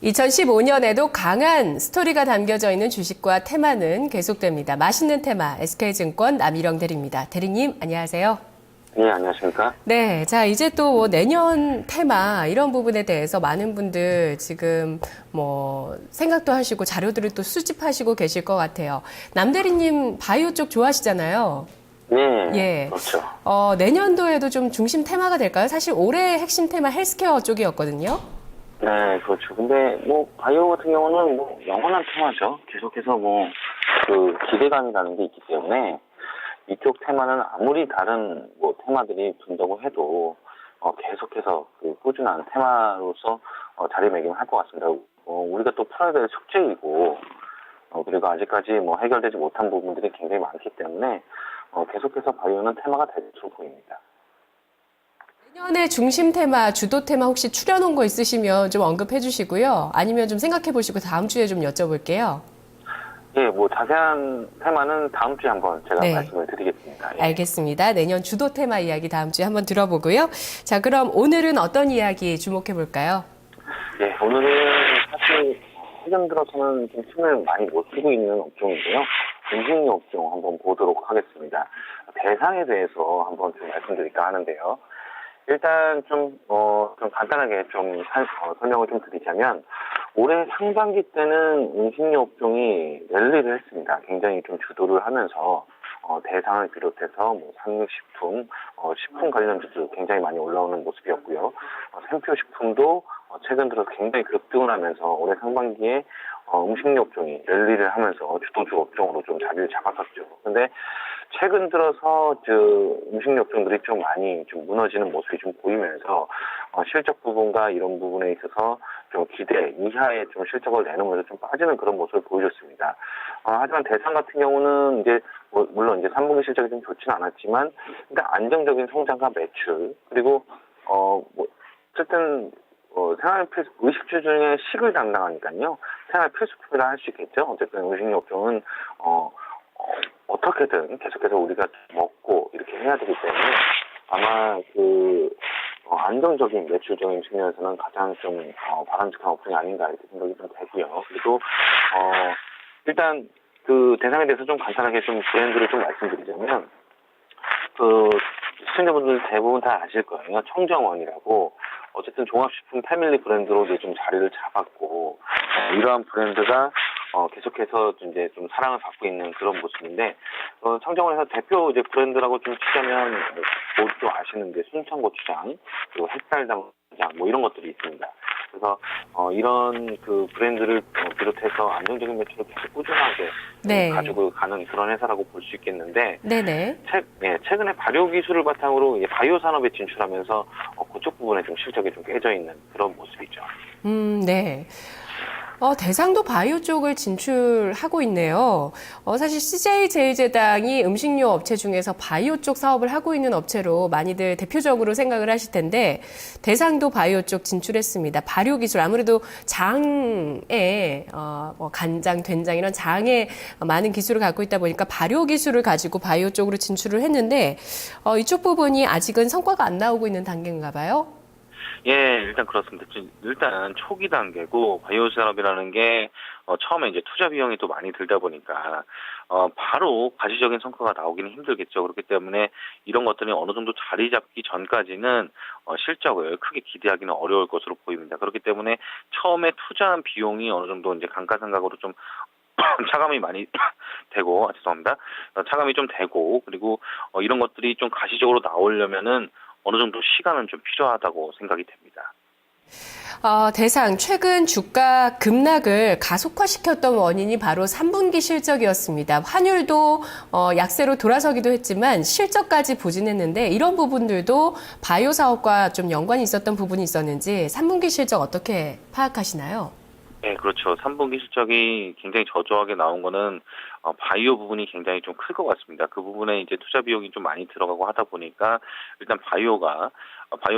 2015년에도 강한 스토리가 담겨져 있는 주식과 테마는 계속됩니다. 맛있는 테마, SK증권 남일영 대리입니다. 대리님, 안녕하세요. 네, 안녕하십니까? 네, 자, 이제 또 내년 테마, 이런 부분에 대해서 많은 분들 지금 생각도 하시고 자료들을 또 수집하시고 계실 것 같아요. 남 대리님, 바이오 쪽 좋아하시잖아요. 네, 예. 그렇죠. 내년도에도 좀 중심 테마가 될까요? 사실 올해 핵심 테마 헬스케어 쪽이었거든요. 네, 그렇죠. 근데 바이오 같은 경우는 영원한 테마죠. 계속해서 기대감이라는 게 있기 때문에 이쪽 테마는 아무리 다른 테마들이 둔다고 해도 계속해서 꾸준한 테마로서 자리매김을 할 것 같습니다. 우리가 또 풀어야 될 숙제이고, 그리고 아직까지 해결되지 못한 부분들이 굉장히 많기 때문에 계속해서 바이오는 테마가 될 것으로 보입니다. 내년에 중심 테마, 주도 테마 혹시 추려놓은 거 있으시면 좀 언급해 주시고요. 아니면 좀 생각해 보시고 다음 주에 좀 여쭤볼게요. 예, 자세한 테마는 다음 주에 한번 제가 네. 말씀을 드리겠습니다. 예. 알겠습니다. 내년 주도 테마 이야기 다음 주에 한번 들어보고요. 자, 그럼 오늘은 어떤 이야기 주목해 볼까요? 예, 오늘은 사실 최근 들어서는 좀 힘을 많이 못 쓰고 있는 업종인데요. 음식료 업종 한번 보도록 하겠습니다. 대상에 대해서 한번 좀 말씀드릴까 하는데요. 일단 좀 간단하게 설명을 좀 드리자면, 올해 상반기 때는 음식료 업종이 랠리를 했습니다. 굉장히 좀 주도를 하면서, 대상을 비롯해서 삼육식품, 식품 관련주도 굉장히 많이 올라오는 모습이었고요. 샘표식품도 최근 들어서 굉장히 급등을 하면서 올해 상반기에 음식료 업종이 랠리를 하면서 주도주 업종으로 좀 자리를 잡았었죠. 근데 최근 들어서 음식료 업종들이 좀 많이 좀 무너지는 모습이 좀 보이면서 실적 부분과 이런 부분에 있어서 좀 기대 이하의 좀 실적을 내놓으면서 좀 빠지는 그런 모습을 보여줬습니다. 하지만 대상 같은 경우는 이제 물론 이제 3분기 실적이 좀 좋지는 않았지만 일단 안정적인 성장과 매출, 그리고 어쨌든 생활 필수 의식주 중에 식을 담당하니까요. 생활 필수품이라 할 수 있겠죠. 어쨌든 음식료 업종은 어떻게든 계속해서 우리가 먹고 이렇게 해야 되기 때문에 아마 안정적인 매출적인 측면에서는 가장 좀 바람직한 업종이 아닌가 이렇게 생각이 좀 되고요. 그리고 일단 대상에 대해서 좀 간단하게 좀 브랜드를 좀 말씀드리자면 시청자분들 대부분 다 아실 거예요. 청정원이라고 어쨌든 종합식품 패밀리 브랜드로 이제 좀 자리를 잡았고 이러한 브랜드가 계속해서 이제 좀 사랑을 받고 있는 그런 모습인데 청정원에서 대표 이제 브랜드라고 좀 치자면 모두 아시는데 순천고추장 그리고 햇살담장 이런 것들이 있습니다. 그래서 이런 브랜드를 비롯해서 안정적인 매출을 계속 꾸준하게 네. 가지고 가는 그런 회사라고 볼 수 있겠는데 네네. 최근에 발효 기술을 바탕으로 바이오 산업에 진출하면서 그쪽 부분에 좀 실적이 좀 깨져 있는 그런 모습이죠. 네. 대상도 바이오 쪽을 진출하고 있네요. 사실 CJ제일제당이 음식료 업체 중에서 바이오 쪽 사업을 하고 있는 업체로 많이들 대표적으로 생각을 하실 텐데 대상도 바이오 쪽 진출했습니다. 발효 기술 아무래도 장에 간장, 된장 이런 장에 많은 기술을 갖고 있다 보니까 발효 기술을 가지고 바이오 쪽으로 진출을 했는데 이쪽 부분이 아직은 성과가 안 나오고 있는 단계인가 봐요. 예, 일단 그렇습니다. 일단 초기 단계고 바이오 산업이라는 게 처음에 이제 투자 비용이 또 많이 들다 보니까 바로 가시적인 성과가 나오기는 힘들겠죠. 그렇기 때문에 이런 것들이 어느 정도 자리 잡기 전까지는 실적을 크게 기대하기는 어려울 것으로 보입니다. 그렇기 때문에 처음에 투자한 비용이 어느 정도 이제 감가상각으로 좀 차감이 많이 되고, 죄송합니다. 차감이 좀 되고, 그리고 이런 것들이 좀 가시적으로 나오려면은 어느 정도 시간은 좀 필요하다고 생각이 됩니다. 대상 최근 주가 급락을 가속화시켰던 원인이 바로 3분기 실적이었습니다. 환율도 약세로 돌아서기도 했지만 실적까지 부진했는데 이런 부분들도 바이오 사업과 좀 연관이 있었던 부분이 있었는지 3분기 실적 어떻게 파악하시나요? 네, 그렇죠. 3분기 실적이 굉장히 저조하게 나온 거는 바이오 부분이 굉장히 좀 클 것 같습니다. 그 부분에 이제 투자 비용이 좀 많이 들어가고 하다 보니까 일단 바이오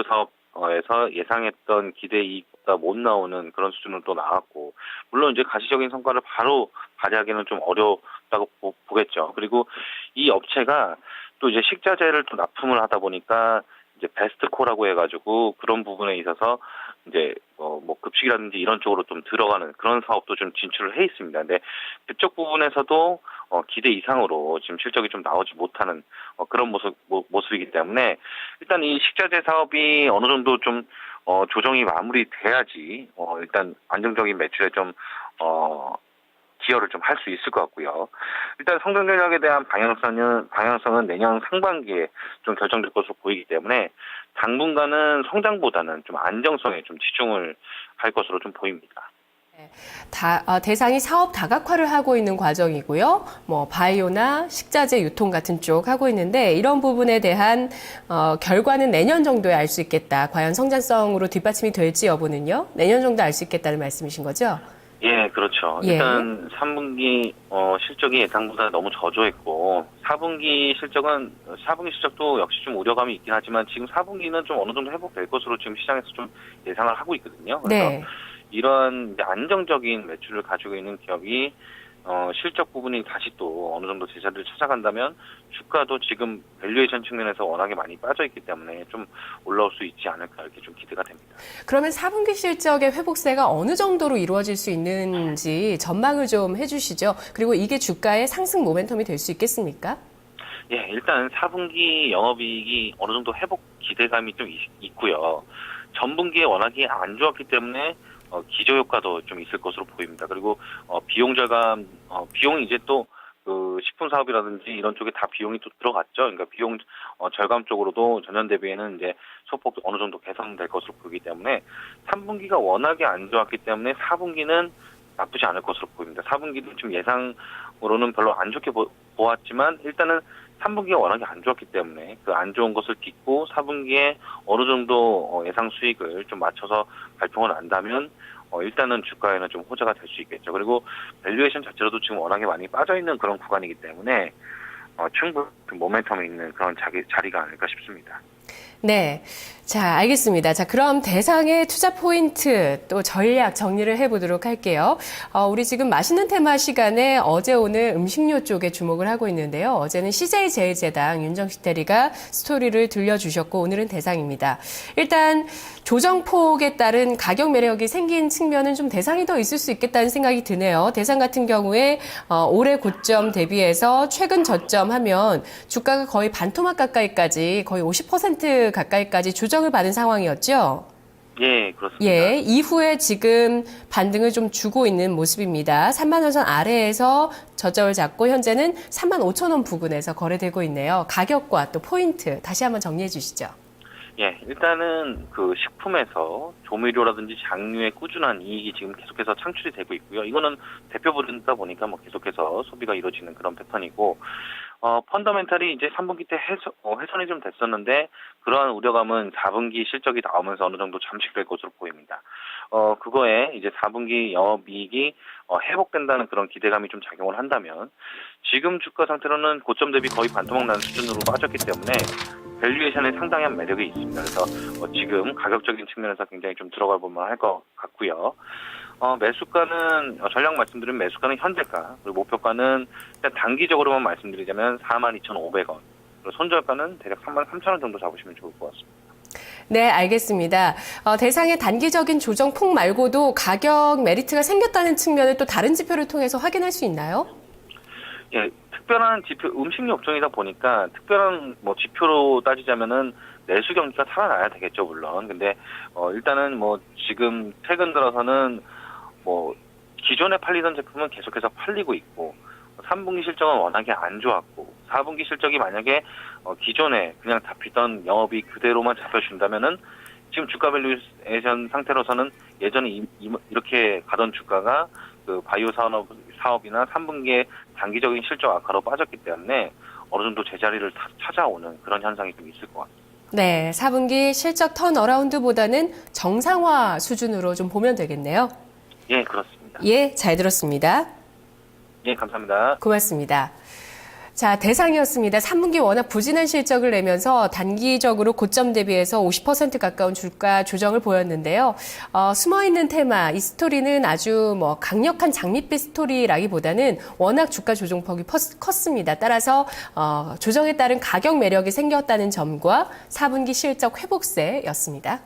사업에서 예상했던 기대 이익보다 못 나오는 그런 수준으로 또 나왔고, 물론 이제 가시적인 성과를 바로 발휘하기는 좀 어렵다고 보겠죠. 그리고 이 업체가 또 이제 식자재를 또 납품을 하다 보니까 이제 베스트코라고 해가지고 그런 부분에 있어서 이제 뭐 급식이라든지 이런 쪽으로 좀 들어가는 그런 사업도 좀 진출을 해 있습니다. 근데 그쪽 부분에서도 기대 이상으로 지금 실적이 좀 나오지 못하는 그런 모습이기 때문에 일단 이 식자재 사업이 어느 정도 좀 조정이 마무리돼야지 일단 안정적인 매출에 좀 기여를 좀 할 수 있을 것 같고요. 일단 성장 전략에 대한 방향성은 내년 상반기에 좀 결정될 것으로 보이기 때문에 당분간은 성장보다는 좀 안정성에 좀 치중을 할 것으로 좀 보입니다. 대상이 사업 다각화를 하고 있는 과정이고요. 뭐 바이오나 식자재 유통 같은 쪽 하고 있는데 이런 부분에 대한 결과는 내년 정도에 알 수 있겠다. 과연 성장성으로 뒷받침이 될지 여부는요. 내년 정도 알 수 있겠다는 말씀이신 거죠? 예, 그렇죠. 예. 일단 3분기 실적이 예상보다 너무 저조했고 4분기 실적도 역시 좀 우려감이 있긴 하지만 지금 4분기는 좀 어느 정도 회복될 것으로 지금 시장에서 좀 예상을 하고 있거든요. 그래서 네. 이러한 이제 안정적인 매출을 가지고 있는 기업이 실적 부분이 다시 또 어느 정도 제자리를 찾아간다면 주가도 지금 밸류에이션 측면에서 워낙에 많이 빠져 있기 때문에 좀 올라올 수 있지 않을까 이렇게 좀 기대가 됩니다. 그러면 4분기 실적의 회복세가 어느 정도로 이루어질 수 있는지 전망을 좀 해주시죠. 그리고 이게 주가의 상승 모멘텀이 될 수 있겠습니까? 예, 일단 4분기 영업이익이 어느 정도 회복 기대감이 좀 있고요. 전분기에 워낙에 안 좋았기 때문에 기저 효과도 좀 있을 것으로 보입니다. 그리고 비용 절감, 비용이 이제 또 그 식품 사업이라든지 이런 쪽에 다 비용이 또 들어갔죠. 그러니까 비용 절감 쪽으로도 전년 대비에는 이제 소폭 어느 정도 개선될 것으로 보이기 때문에 3분기가 워낙에 안 좋았기 때문에 4분기는 나쁘지 않을 것으로 보입니다. 4분기도 지금 예상으로는 별로 안 좋게 보았지만 일단은 3분기가 워낙에 안 좋았기 때문에 그 안 좋은 것을 딛고 4분기에 어느 정도 예상 수익을 좀 맞춰서 발표가 난다면 일단은 주가에는 좀 호재가 될 수 있겠죠. 그리고 밸류에이션 자체로도 지금 워낙에 많이 빠져 있는 그런 구간이기 때문에 충분히 모멘텀이 있는 그런 자리가 아닐까 싶습니다. 네. 자, 알겠습니다. 자, 그럼 대상의 투자 포인트 또 전략 정리를 해보도록 할게요. 우리 지금 맛있는 테마 시간에 어제 오늘 음식료 쪽에 주목을 하고 있는데요. 어제는 CJ제일제당 윤정식 대리가 스토리를 들려주셨고 오늘은 대상입니다. 일단 조정폭에 따른 가격 매력이 생긴 측면은 좀 대상이 더 있을 수 있겠다는 생각이 드네요. 대상 같은 경우에 올해 고점 대비해서 최근 저점하면 주가가 거의 반토막 가까이까지 거의 50% 가까이까지 조정을 받은 상황이었죠. 예, 그렇습니다. 예, 이후에 지금 반등을 좀 주고 있는 모습입니다. 3만 원선 아래에서 저점을 잡고 현재는 3만 5천 원 부근에서 거래되고 있네요. 가격과 또 포인트 다시 한번 정리해 주시죠. 예, 일단은 그 식품에서 조미료라든지 장류의 꾸준한 이익이 지금 계속해서 창출이 되고 있고요. 이거는 대표 브랜드다 보니까 뭐 계속해서 소비가 이루어지는 그런 패턴이고, 펀더멘탈이 이제 3분기 때 훼손이 좀 됐었는데, 그러한 우려감은 4분기 실적이 나오면서 어느 정도 잠식될 것으로 보입니다. 그거에 이제 4분기 영업이익이 회복된다는 그런 기대감이 좀 작용을 한다면, 지금 주가 상태로는 고점 대비 거의 반토막 나는 수준으로 빠졌기 때문에, 밸류에이션에 상당한 매력이 있습니다. 그래서 지금 가격적인 측면에서 굉장히 좀 들어가 보면 할 것 같고요. 매수가는 전략 말씀드린 매수가는 현재가 그리고 목표가는 일단 단기적으로만 말씀드리자면 42,500원. 그리고 손절가는 대략 33,000원 정도 잡으시면 좋을 것 같습니다. 네, 알겠습니다. 대상의 단기적인 조정폭 말고도 가격 메리트가 생겼다는 측면을 또 다른 지표를 통해서 확인할 수 있나요? 예, 특별한 지표, 음식료 업종이다 보니까 특별한 뭐 지표로 따지자면은 내수 경기가 살아나야 되겠죠, 물론. 근데 일단은 뭐 지금 최근 들어서는 뭐 기존에 팔리던 제품은 계속해서 팔리고 있고 3분기 실적은 워낙에 안 좋았고 4분기 실적이 만약에 기존에 그냥 잡히던 영업이 그대로만 잡혀준다면은 지금 주가 밸류에이션 상태로서는 예전에 이렇게 가던 주가가 그 바이오 사업이나 3분기에 단기적인 실적 악화로 빠졌기 때문에 어느 정도 제자리를 찾아오는 그런 현상이 좀 있을 것 같습니다. 네, 4분기 실적 턴어라운드보다는 정상화 수준으로 좀 보면 되겠네요. 예, 그렇습니다. 예, 잘 들었습니다. 예, 감사합니다. 고맙습니다. 자, 대상이었습니다. 3분기 워낙 부진한 실적을 내면서 단기적으로 고점 대비해서 50% 가까운 주가 조정을 보였는데요. 숨어있는 테마, 이 스토리는 아주 뭐 강력한 장밋빛 스토리라기보다는 워낙 주가 조정폭이 컸습니다. 따라서 조정에 따른 가격 매력이 생겼다는 점과 4분기 실적 회복세였습니다.